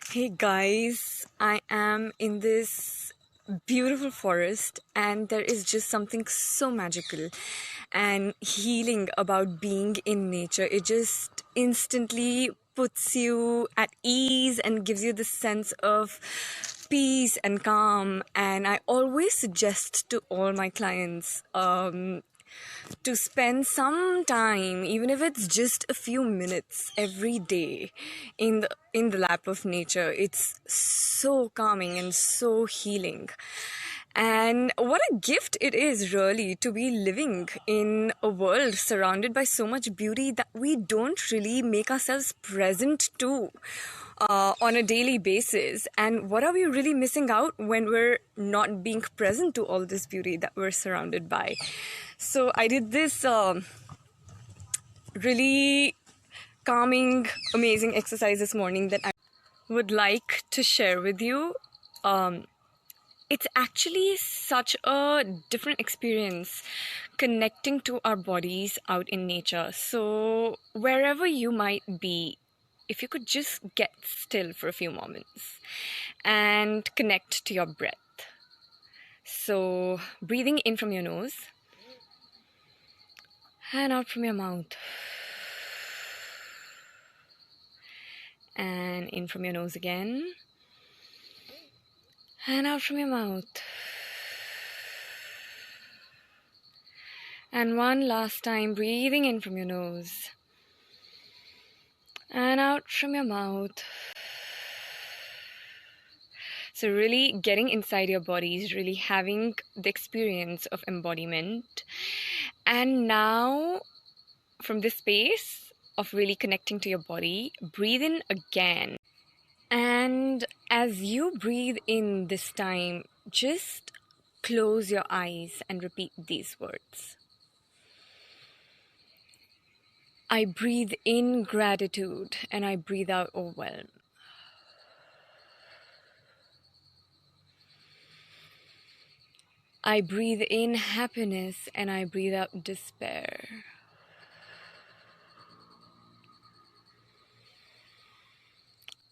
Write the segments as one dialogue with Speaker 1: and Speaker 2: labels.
Speaker 1: Hey guys, I am in this beautiful forest, and there is just something so magical and healing about being in nature. It just instantly puts you at ease and gives you the sense of peace and calm. And I always suggest to all my clients to spend some time, even if it's just a few minutes every day, in the lap of nature. It's so calming and so healing. And what a gift it is, really, to be living in a world surrounded by so much beauty that we don't really make ourselves present to on a daily basis. And what are we really missing out when we're not being present to all this beauty that we're surrounded by? So I did this really calming, amazing exercise this morning that I would like to share with you. Um, it's actually such a different experience connecting to our bodies out in nature. So, wherever you might be, if you could just get still for a few moments and connect to your breath. So, breathing in from your nose and out from your mouth, and in from your nose again and out from your mouth. And one last time, breathing in from your nose and out from your mouth. So really getting inside your bodies, really having the experience of embodiment. And now, from this space of really connecting to your body, breathe in again. And as you breathe in this time, just close your eyes and repeat these words. I breathe in gratitude and I breathe out overwhelm. I breathe in happiness and I breathe out despair.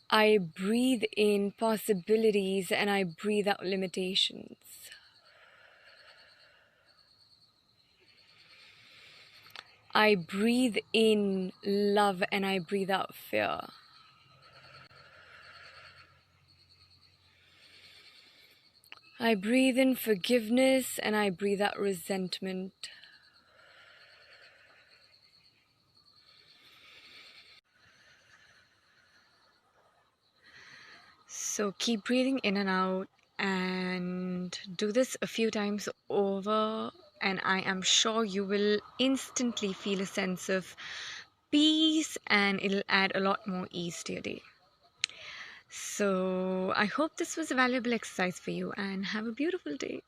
Speaker 1: I breathe in possibilities and I breathe out limitations. I breathe in love and I breathe out fear. I breathe in forgiveness and I breathe out resentment. So keep breathing in and out and do this a few times over, and I am sure you will instantly feel a sense of peace and it'll add a lot more ease to your day. So I hope this was a valuable exercise for you and have a beautiful day.